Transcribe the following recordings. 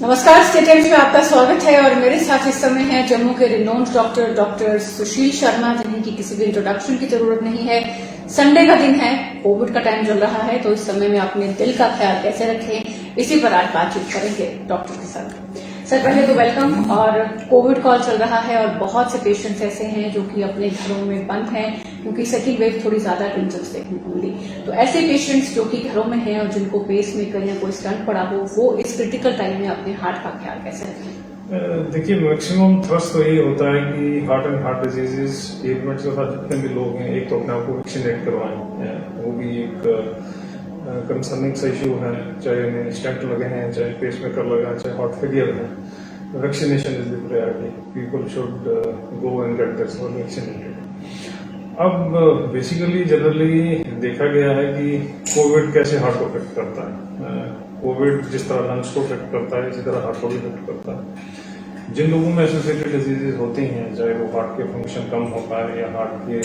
नमस्कार, state times में आपका स्वागत है और मेरे साथ इस समय है जम्मू के रिनोन्ड डॉक्टर सुशील शर्मा, जिन्हें की किसी भी इंट्रोडक्शन की जरूरत नहीं है। संडे का दिन है, कोविड का टाइम चल रहा है, तो इस समय में अपने दिल का ख्याल कैसे रखें, इसी पर आज बातचीत करेंगे डॉक्टर के साथ। सर, पहले तो वेलकम। और कोविड कॉल चल रहा है और बहुत से पेशेंट्स ऐसे हैं जो कि अपने घरों में बंद हैं क्योंकि सेकंड वेव थोड़ी ज्यादा डेंजरस देखने को मिली। तो ऐसे पेशेंट्स जो कि घरों में हैं और जिनको पेस मेकर या कोई स्टंट पड़ा हो, वो इस क्रिटिकल टाइम में अपने हार्ट का ख्याल कैसे रखें? देखिए, मैक्सिमम थ्रस्ट तो यही होता है कि हार्ट एंड हार्ट डिजीजेस एक मिनट के साथ जितने भी लोग हैं, एक तो अपने आप को वैक्सीनेट करवाएं। वो भी एक कंसर्निंग सा इशू है, चाहे उन्हें स्टेंट लगे हैं, चाहे पेस मेकर लगा है, चाहे हार्ट फेलियर है। Vaccination is the priority. People should go and get theirself vaccinated. अब बेसिकली जनरली देखा गया है कि कोविड कैसे हार्ट को अफेक्ट करता है। कोविड जिस तरह लंग्स को अफेक्ट करता है, इसी तरह हार्ट को भी अफेक्ट करता है। जिन लोगों में एसोसिएटेड डिजीजेज होती हैं, चाहे वो हार्ट के फंक्शन कम होता है या हार्ट के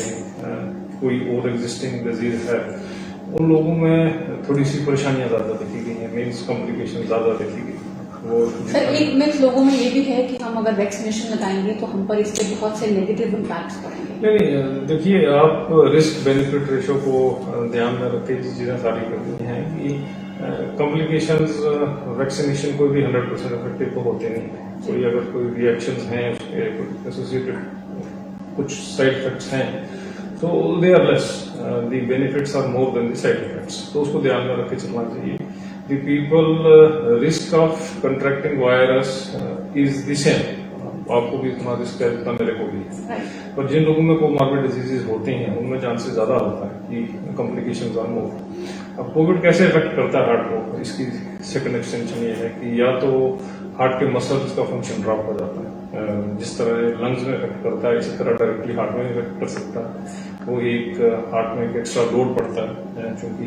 कोई और एग्जिस्टिंग डिजीज है, उन लोगों में थोड़ी सी परेशानियां ज्यादा देखी गई हैं, मीन्स कॉम्प्लिकेशन ज्यादा देखी गई। सर, एक मिथ लोगों में ये भी है कि हम अगर वैक्सीनेशन लगाएंगे तो हम पर इसके बहुत से नेगेटिव इम्पैक्ट्स पड़ेंगे। नहीं, देखिए, आप रिस्क बेनिफिट रेशो को ध्यान में रख के चीजें सारी करनी है कि कॉम्प्लिकेशंस वैक्सीनेशन कोई भी 100% इफेक्टिव तो होते नहीं है। कोई अगर कोई रिएक्शंस हैं, उसके एसोसिएटेड कुछ साइड इफेक्ट्स हैं, तो they are less. The benefits are more than the side effects, तो उसको ध्यान में रख के चलना चाहिए। The people risk of contracting virus is the same. आपको भी इतना रिस्क है जितना मेरे को भी है, पर जिन लोगों में कोमॉर्बिड डिजीजेज होते हैं उनमें चांसेस ज्यादा होता है कि कॉम्प्लिकेशंस आर मोर। अब कोविड कैसे इफेक्ट करता है हार्ट को, इसकी सेकंड एक्सटेंशन ये है कि या तो हार्ट के मसल्स का फंक्शन ड्रॉप हो जाता है, जिस तरह लंग्स में इफेक्ट करता है, इसी तरह डायरेक्टली हार्ट में इफेक्ट कर सकता है। वो एक हार्ट में एक एक्स्ट्रा लोड पड़ता है, क्योंकि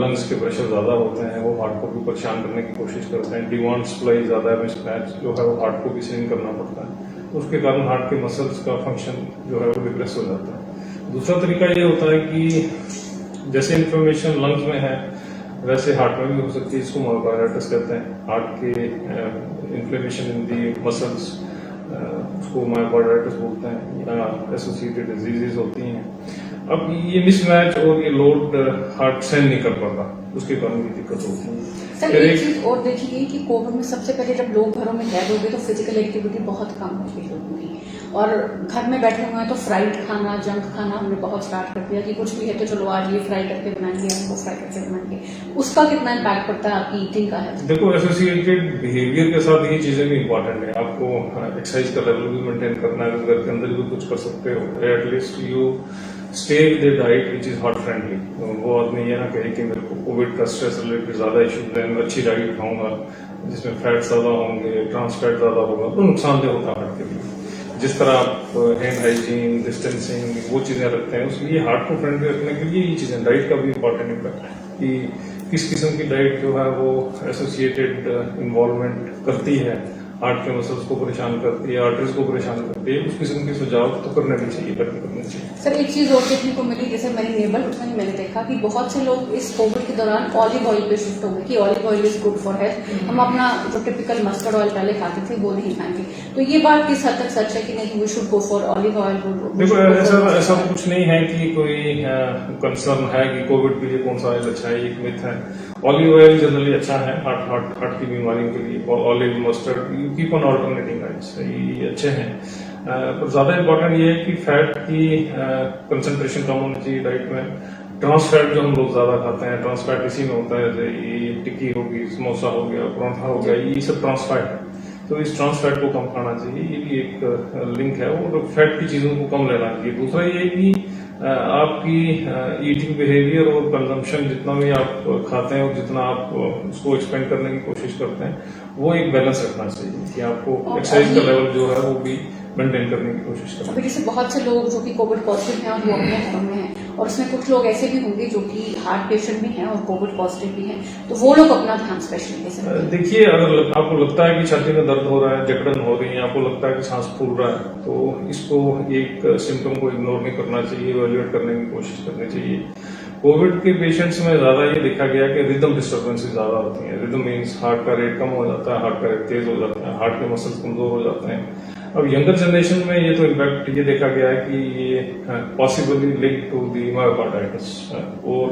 लंग्स के प्रेशर ज्यादा होते हैं, वो हार्ट को भी परेशान करने की कोशिश करते हैं। डिमांड सप्लाई ज्यादा है, मिसमैच जो है वो हार्ट को भी स्विंग करना पड़ता है। उसके कारण हार्ट के मसल्स का फंक्शन जो है वो डिप्रेस हो जाता है। दूसरा तरीका ये होता है कि जैसे इन्फ्लेमेशन लंग्स में है वैसे हार्ट में भी हो सकती है, इसको मायोकार्डाइटिस कहते हैं। हार्ट के इन्फ्लेमेशन इन दी मसल्स, उसको मायोकार्डाइटिस बोलते हैं, या एसोसिएटेड डिजीजेज होती हैं। अब ये मिसमैच और ये लोड हार्ट सहन नहीं कर पाता, उसके कारण भी दिक्कत होती है। सर, एक चीज और देखिए कि कोविड में सबसे पहले जब लोग घरों में कैद हो गए तो फिजिकल एक्टिविटी बहुत कम हो गई लोगों की, और घर में बैठे हुए हैं तो फ्राइड खाना, जंक खाना हमने बहुत स्टार्ट कर दिया कि कुछ भी है तो चलो आज ये फ्राई करके बनाएंगे, हमको फ्राई करके बनाएंगे। उसका कितना इम्पैक्ट पड़ता है आपकी ईटिंग का है? देखो, एसोसिएटेड बिहेवियर के साथ ये चीजें भी इंपॉर्टेंट है। आपको एक्सरसाइज का लेवल भी मेंटेन करना है, घर के अंदर भी कुछ कर सकते हो। At least you stay with the diet which is heart friendly. वो आदमी ये ना कहे कि मेरे को कोविड का स्ट्रेस रिलेटेड ज्यादा इश्यूज है, मैं अच्छी डाइट खाऊंगा जिसमें फैट ज्यादा होंगे, ट्रांस फैट ज्यादा होगा, तो नुकसानदेह होता है हार्ट के लिए। जिस तरह आप हैंड हाइजीन, डिस्टेंसिंग, वो चीजें रखते हैं, उसलिए हार्ट को फ्रेंडली रखने के लिए ये चीजें, डाइट का भी इंपॉर्टेंट इम्पैक्ट है कि किस किस्म की डाइट जो है वो एसोसिएटेड इन्वॉल्वमेंट करती है, हार्ट के मसल्स को परेशान करती है, आर्टरीज को परेशान करती है, उस किस्म के सुझाव तो करने भी चाहिए, करने चाहिए। सर, एक चीज और देखने को मिली, जैसे मेरे नेबरहुड में मैंने देखा कि बहुत से लोग इस कोविड के दौरान ऑलिव ऑयल पे शिफ्ट हो गए कि olive oil is good for health, हम अपना जो टिपिकल मस्टर्ड ऑयल पहले खाते थे वो नहीं खाएंगे। तो ये बात किस हद तक सच है कि नहीं, we should go for olive oil? देखो, ऐसा कुछ नहीं है कि कोई कंसर्न है कि कोविड के लिए कौन सा ऑयल अच्छा है, एक मिथ है। ऑलिव ऑयल जनरली अच्छा है हार्ट की बीमारी के लिए। Olive, mustard, you keep on alternating oils, ये अच्छे हैं। पर ज्यादा इंपॉर्टेंट ये है कि फैट की कंसंट्रेशन कम होनी चाहिए डाइट में। ट्रांस फैट जो हम लोग ज्यादा खाते हैं, ट्रांस फैट इसी में होता है, जैसे ये टिक्की होगी, समोसा हो गया, पराठा हो गया, ये सब ट्रांस फैट है। तो इस ट्रांस फैट को कम खाना चाहिए, ये भी एक लिंक है, और फैट की चीजों को कम लेना चाहिए। दूसरा ये कि आपकी ईटिंग बिहेवियर और कंजम्पशन, जितना भी आप खाते हैं और जितना आप उसको एक्सपेंड करने की कोशिश करते हैं, वो एक बैलेंस रखना चाहिए कि आपको एक्सरसाइज का लेवल जो है वो भी मेंटेन करने की कोशिश करें। अभी जैसे बहुत से लोग जो कि कोविड पॉजिटिव हैं और वो अपने घरों में हैं, और उसमें कुछ लोग ऐसे भी होंगे जो कि हार्ट पेशेंट भी हैं और कोविड पॉजिटिव भी हैं, तो वो लोग अपना ध्यान स्पेशली कैसे रखें? देखिए, अगर आपको लगता है कि छाती में दर्द हो रहा है, जकड़न हो रही है, आपको लगता है कि सांस फूल रहा है, तो इसको एक सिम्टम को इग्नोर नहीं करना चाहिए, इवैल्यूएट करने की कोशिश करनी चाहिए। कोविड के पेशेंट्स में ज्यादा ये देखा गया कि रिदम डिस्टर्बेंसेस ज्यादा होती हैं। रिदम मीन्स हार्ट का रेट कम हो जाता है, हार्ट का रेट तेज हो जाता है, हार्ट के मसल्स कमजोर हो जाते हैं। अब यंगर जनरेशन में ये तो इनफैक्ट ये देखा गया है कि ये possibly link to the myocarditis, और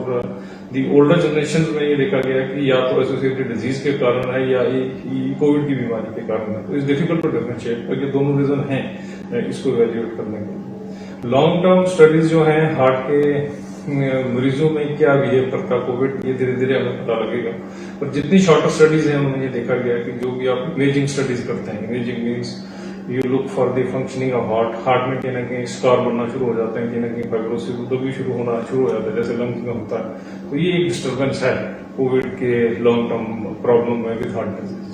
दी ओल्डर जनरेशन में ये देखा गया है कि या तो एसोसिएटेड डिजीज के कारण है या कोविड की बीमारी के कारण है। तो इट्स डिफिकल्ट टू डिफरेंशिएट, पर ये दोनों रीजन हैं इसको इवैल्यूएट करने के। लॉन्ग टर्म स्टडीज जो हैं हार्ट के मरीजों में क्या बिहेव करता है कोविड, ये धीरे धीरे हमें पता लगेगा। पर जितनी शॉर्टर स्टडीज हैं उनमें ये देखा गया है कि जो भी आप इमेजिंग स्टडीज करते हैं, imaging means you look for the functioning of heart में कहीं ना कहीं स्कार बनना शुरू हो जाते हैं, कहीं ना कहीं फाइब्रोसिस भी शुरू होना शुरू हो जाता है जैसे लंग्स में होता है। तो ये एक डिस्टर्बेंस है कोविड के लॉन्ग टर्म प्रॉब्लम में with heart disease.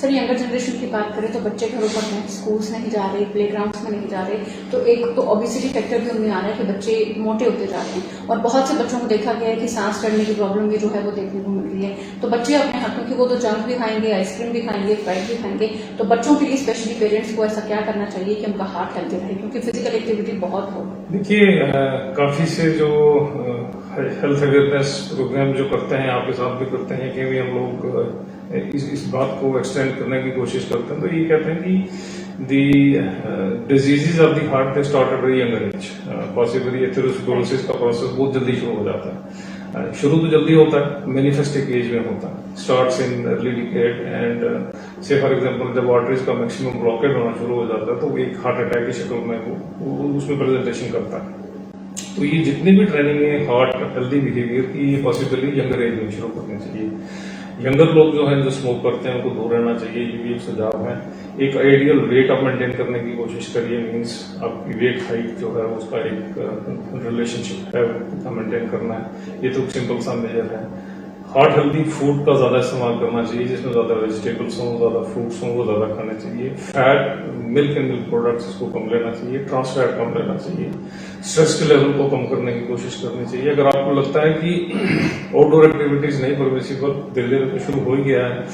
Sir, younger generation की बात करें तो बच्चे घरों पर हैं, स्कूल्स नहीं जा रहे, प्लेग्राउंड्स में नहीं जा रहे, तो एक तो ओबेसिटी फैक्टर भी उनमें आ रहा है कि बच्चे मोटे होते जा रहे हैं। और बहुत से बच्चों को देखा गया है कि सांस चढ़ने की प्रॉब्लम भी जो है वो देखने को मिल रही है। तो बच्चे अपने हाथों की वो तो जंक भी खाएंगे, आइसक्रीम भी खाएंगे, फ्राइड भी खाएंगे। तो बच्चों के लिए स्पेशली पेरेंट्स को ऐसा क्या करना चाहिए कि उनका हार्ट हेल्थी रहे, क्योंकि फिजिकल एक्टिविटी बहुत हो। देखिए, काफी से जो हेल्थ अवेयरनेस प्रोग्राम जो करते हैं, आपके साथ भी करते हैं कि भी हम लोग इस बात को एक्सटेंड करने की कोशिश करते हैं। तो ये कहते हैं कि the diseases of the heart they start at very younger age. Possibly atherosclerosis का प्रोसेस बहुत जल्दी शुरू हो जाता है। शुरू तो जल्दी होता है, मैनिफेस्ट एक एज में होता है, starts in early decade and से फॉर एग्जांपल जब आर्टरीज का मैक्सिमम ब्लॉकेड होना शुरू हो जाता है तो एक हार्ट अटैक की शक्ल में वो उसमें प्रेजेंटेशन करता है। तो ये जितनी भी ट्रेनिंग है हार्ट हेल्दी बिहेवियर की, ये पॉसिबली यंगर एज में शुरू करनी चाहिए। यंगर लोग जो है जो स्मोक करते हैं उनको दूर रहना चाहिए, ये भी एक सुझाव है। एक आइडियल वेट आप मेंटेन करने की कोशिश करिए, मीन्स आपकी वेट हाइट जो है उसका एक रिलेशनशिप है वो मेंटेन करना है। ये तो सिंपल सा मेजर है। हार्ट हेल्दी फूड का ज्यादा इस्तेमाल करना चाहिए, जिसमें ज्यादा वेजिटेबल्स हों, ज्यादा फ्रूट्स हों, वो ज्यादा खाने चाहिए। Fat, milk and milk products इसको कम लेना चाहिए, ट्रांस फैट कम लेना चाहिए। स्ट्रेस के लेवल को कम करने की कोशिश करनी चाहिए। अगर आपको लगता है कि आउटडोर एक्टिविटीज नहीं परमिसिबल, धीरे धीरे तो शुरू हो ही गया है,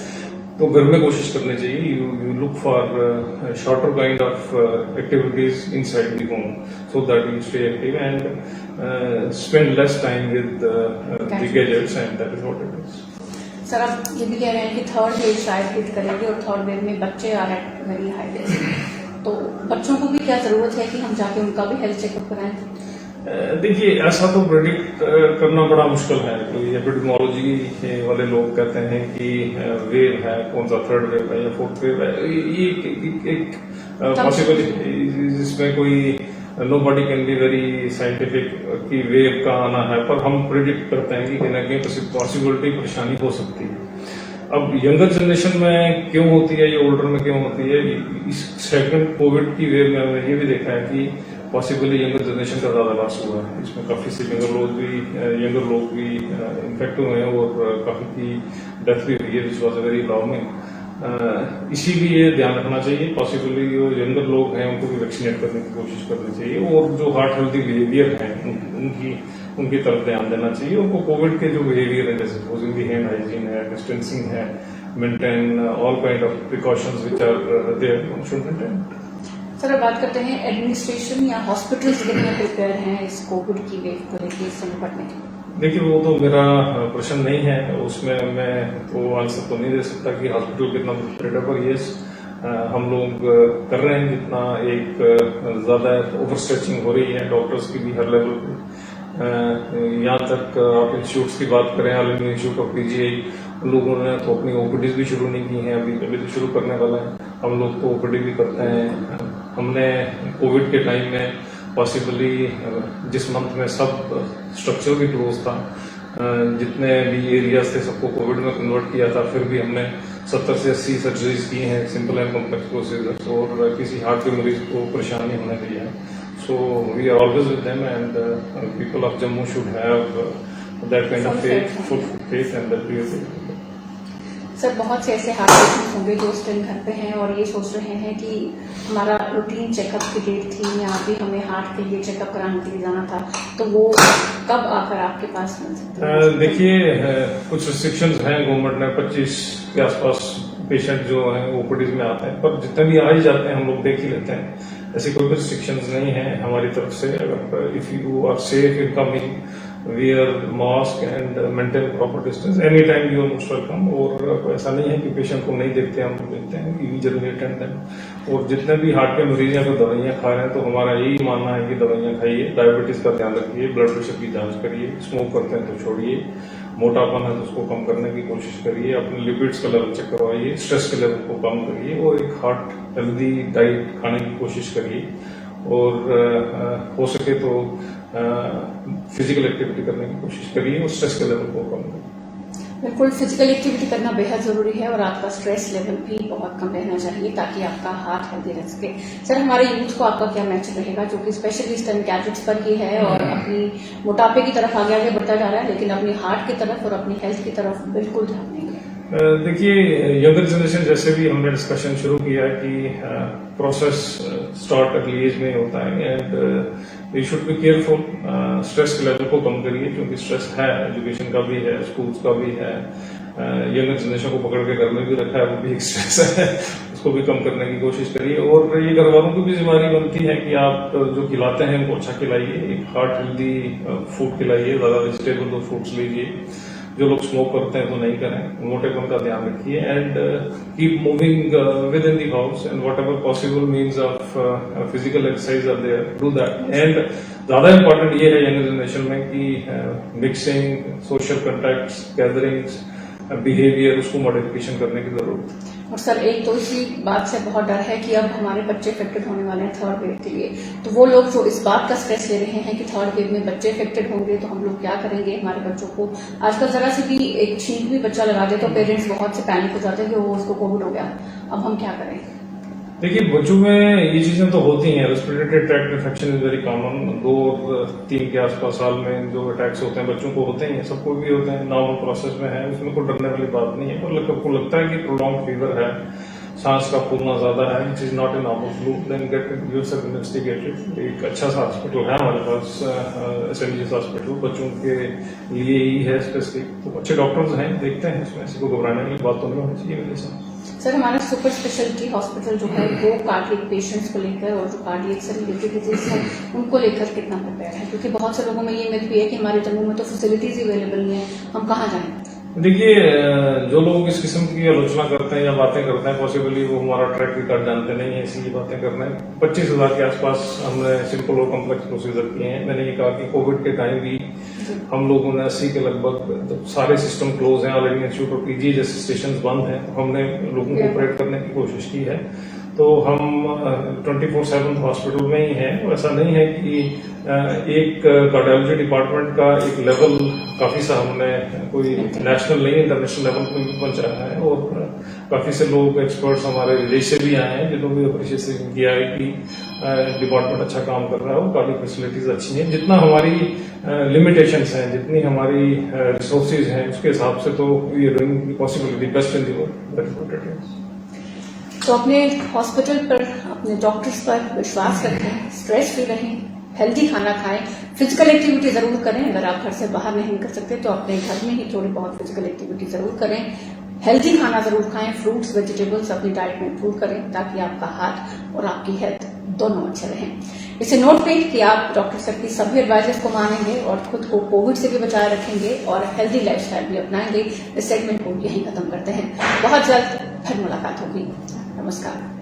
तो घर में कोशिश करनी चाहिए। You look for shorter kind of activities inside the home so that you stay active and spend less time with the gadgets, and that is what it is. Sir, आप ये भी कह रहे हैं कि थर्ड वेव शायद hit करेगी और थर्ड वेव में बच्चे आ रहे हैं वेरी हाई रिस्क, तो बच्चों को भी क्या जरूरत है कि हम जाके उनका भी हेल्थ चेकअप कराएं? देखिए, ऐसा तो प्रेडिक्ट करना बड़ा मुश्किल है। तो एपिडेमियोलॉजी वाले लोग कहते हैं कि वेव है, कौन सा थर्ड वेव है या फोर्थ वेव है, ये एक पॉसिबल, इसमें कोई nobody can be very scientific कि वेव का आना है, पर हम प्रेडिक्ट करते हैं कि कहीं ना कहीं पॉसिबिलिटी परेशानी हो सकती है। अब यंगर जनरेशन में क्यों होती है, ये ओल्डर में क्यों होती है, इस सेकंड कोविड की वेव में हमने ये भी देखा है कि पॉसिबली यंगर जनरेशन का ज्यादा लॉस हुआ है। इसमें काफी से यंगर लोग भी इन्फेक्ट हुए हैं और काफी की डेथ भी हुई है, विच वॉज वेरी अलार्मिंग। इसीलिए ध्यान रखना चाहिए, पॉसिबली जो यंगर लोग हैं उनको भी वैक्सीनेट करने की कोशिश करनी चाहिए, और जो हार्ट हेल्थी बिहेवियर है उनकी तरफ ध्यान देना चाहिए। उनको कोविड के जो बिहेवियर है, जैसे यूजिंग दी हैंड हाइजीन है, डिस्टेंसिंग है, maintain all kind of precautions which are there should maintain. Sir, अब बात करते हैं एडमिनिस्ट्रेशन या हॉस्पिटल्स कितने प्रिपेयर हैं इस कोविड की वेव को लेकर इससे निपटने के? देखिए, वो तो मेरा प्रश्न नहीं है, उसमें मैं तो आंसर तो नहीं दे सकता कि हॉस्पिटल कितना प्रिपेयर्ड है, पर यस हम लोग कर रहे हैं जितना। एक ज्यादा ओवर स्ट्रेचिंग हो रही है डॉक्टर्स की भी हर लेवल पे। यहाँ तक आप इंस्टीट्यूट्स की बात करें, all India institute of PGI, उन लोगों ने तो अपनी ओपीडीज भी शुरू नहीं की हैं, अभी तो शुरू करने वाला है। हम लोग तो ओपीडी भी करते हैं। हमने कोविड के टाइम में पॉसिबली जिस मंथ में सब स्ट्रक्चर भी क्लोज था, जितने भी एरियाज थे सबको कोविड में कन्वर्ट किया था, फिर भी हमने 70 से 80 सर्जरीज की हैं, सिंपल एंड कॉम्प्लेक्स प्रोसीजर्स, और किसी हार्ट के मरीज को परेशानी होने दी है। So we are always with them, and people of Jammu should have that kind of faith, full faith and that we are. Sir, बहुत से ऐसे हार्ट पेशेंट्स होंगे जो इस टाइम घर पे हैं और ये सोच रहे हैं कि हमारा रूटीन चेकअप की डेट थी या अभी हमें हार्ट के लिए चेकअप कराने के लिए जाना था, तो वो कब आकर आपके पास मिल सकते हैं? देखिए, कुछ रिस्ट्रिक्शंस हैं गवर्नमेंट ने, 25 के आसपास पेशेंट जो हैं ओपीडीज में आते हैं, पर जितने भी आ ही जाते हैं हम लोग देख ही लेते हैं। ऐसी कोई भी रिस्ट्रिक्शंस नहीं है हमारी तरफ से। अगर if you are safe in coming wear mask and maintain proper distance. Anytime you are most welcome. और ऐसा नहीं है कि पेशेंट को नहीं देखते, हम देखते हैं, we generally attend them. और जितने भी हार्ट के मरीज हैं अगर दवाइयाँ खा रहे हैं तो हमारा यही मानना है कि दवाइयाँ खाइए, डायबिटीज का ध्यान रखिए, ब्लड प्रेशर की जांच करिए, स्मोक करते हैं तो छोड़िए, मोटापन है तो उसको कम करने की कोशिश करिए, अपने लिपिड्स का लेवल चेक करवाइए, स्ट्रेस के लेवल को कम करिए और एक हार्ट हेल्दी डाइट खाने की कोशिश करिए और हो सके तो फिजिकल एक्टिविटी करने की कोशिश करिए और स्ट्रेस के लेवल को कम करिए। बिल्कुल, फिजिकल एक्टिविटी करना बेहद जरूरी है और आपका स्ट्रेस लेवल भी बहुत कम रहना चाहिए ताकि आपका हार्ट हेल्दी रह सके। सर, हमारे यूथ को आपका क्या मैसेज रहेगा जो कि स्पेशली इस टाइम गैजेट्स पर ही है और अपनी मोटापे की तरफ आगे आगे बढ़ता जा रहा है, लेकिन अपनी हार्ट की तरफ और अपनी हेल्थ की तरफ बिल्कुल ध्यान नहीं है? देखिए, यंगर जनरेशन जैसे भी हमने डिस्कशन शुरू किया है कि प्रोसेस स्टार्ट अर्ली एज में होता है and you should be careful, stress के लेवल को कम करिए क्योंकि स्ट्रेस है, एजुकेशन का भी है, स्कूल्स का भी है, यंगर जनरेशन को पकड़ के घर में भी रखा है, वो भी एक स्ट्रेस है, उसको भी कम करने की कोशिश करिए। और ये घर वालों की भी जिम्मेदारी बनती है कि आप जो खिलाते हैं उनको अच्छा खिलाइए, एक हार्ट हेल्दी फूड खिलाइए, ज्यादा वेजिटेबल और फ्रूट्स लीजिए, जो लोग स्मोक करते हैं तो नहीं करें, मोटेपन का ध्यान रखिए and keep moving within the house and whatever possible means of physical exercise are there, do that. And ज्यादा इंपॉर्टेंट ये है यंगर जनरेशन में कि mixing, social contacts, gatherings, behaviour, उसको मॉडिफिकेशन करने की जरूरत है। और सर, एक तो इसी बात से बहुत डर है कि अब हमारे बच्चे इफेक्टेड होने वाले हैं थर्ड वेव के लिए, तो वो लोग जो इस बात का स्ट्रेस ले रहे हैं कि थर्ड वेव में बच्चे इफेक्टेड होंगे तो हम लोग क्या करेंगे हमारे बच्चों को। आजकल जरा से भी एक छींक भी बच्चा लगा दे तो पेरेंट्स बहुत से पैनिक हो जाते हैं कि वो उसको कोविड हो गया, अब हम क्या करें? देखिए, बच्चों में ये चीजें तो होती हैं, respiratory tract infection is very common, 2 और 3 के आसपास साल में जो अटैक्स होते हैं बच्चों को होते हैं, सबको भी होते हैं, नॉर्मल प्रोसेस में है, उसमें कोई डरने वाली बात नहीं है। पर आपको लगता है कि प्रोलॉन्ग फीवर है, सांस का फूलना ज्यादा है, which is not a normal flu, then get yourself investigated. एक अच्छा सा हॉस्पिटल है हमारे पास, एसएमजीएस हॉस्पिटल, बच्चों के लिए ही है स्पेसिफिक, तो अच्छे डॉक्टर्स हैं, देखते हैं, इसमें किसी को घबराने वाली बात तो नहीं होनी चाहिए मेरे साथ। सर, हमारा सुपर स्पेशलिटी हॉस्पिटल जो है वो कार्डियक पेशेंट्स को लेकर और जो कार्डियक से रिलेटेड डिजीज है उनको लेकर कितना प्रिपेयर है, क्योंकि बहुत से लोगों में ये मिथ भी है कि हमारे जम्मू में तो फैसिलिटीज अवेलेबल नहीं है, हम कहाँ जाएं? देखिए, जो लोग इस किस्म की आलोचना करते हैं या बातें करते हैं, पॉसिबली वो हमारा ट्रैक रिकॉर्ड जानते नहीं है, इसलिए बातें कर रहे हैं। 25,000 के आसपास हमने सिंपल और कॉम्प्लेक्स प्रोसीजर किए हैं। मैंने ये कहा कि कोविड के टाइम भी हम लोगों ने 80 के लगभग सारे सिस्टम क्लोज हैं, ऑलरेडी इंस्टीट्यूट ऑफ पीजी जैसे स्टेशन बंद हैं, तो हमने लोगों को ऑपरेट करने की कोशिश की है। तो हम 24/7 हॉस्पिटल में ही हैं। ऐसा नहीं है कि एक कार्डियोलॉजी डिपार्टमेंट का एक लेवल काफी सा हमने कोई नेशनल नहीं, इंटरनेशनल लेवल पे भी पहुंचाया है और काफी से लोग एक्सपर्ट्स हमारे विदेश से भी आए हैं जिन्होंने भी अप्रिशिएशन किया है कि डिपार्टमेंट अच्छा काम कर रहा है और काफी फैसिलिटीज अच्छी हैं। जितना हमारी लिमिटेशंस हैं, जितनी हमारी रिसोर्सेज हैं, उसके हिसाब से तो we are doing possibly best in the world. तो अपने हॉस्पिटल पर, अपने डॉक्टर्स पर विश्वास रखें, स्ट्रेस फ्री रहें, हेल्दी खाना खाएं, फिजिकल एक्टिविटी जरूर करें। अगर आप घर से बाहर नहीं निकल सकते तो अपने घर में ही थोड़ी बहुत फिजिकल एक्टिविटी जरूर करें, हेल्दी खाना जरूर खाएं, फ्रूट्स वेजिटेबल्स अपनी डाइट में इंक्लूड करें ताकि आपका हार्ट और आपकी हेल्थ दोनों अच्छे रहें। इसे नोट करें कि आप डॉक्टर सर की सभी एडवाइजेस को मानेंगे और खुद को कोविड से भी बचाए रखेंगे और हेल्दी लाइफस्टाइल भी अपनाएंगे। इस सेगमेंट को यहीं खत्म करते हैं, बहुत जल्द फिर मुलाकात होगी। नमस्कार।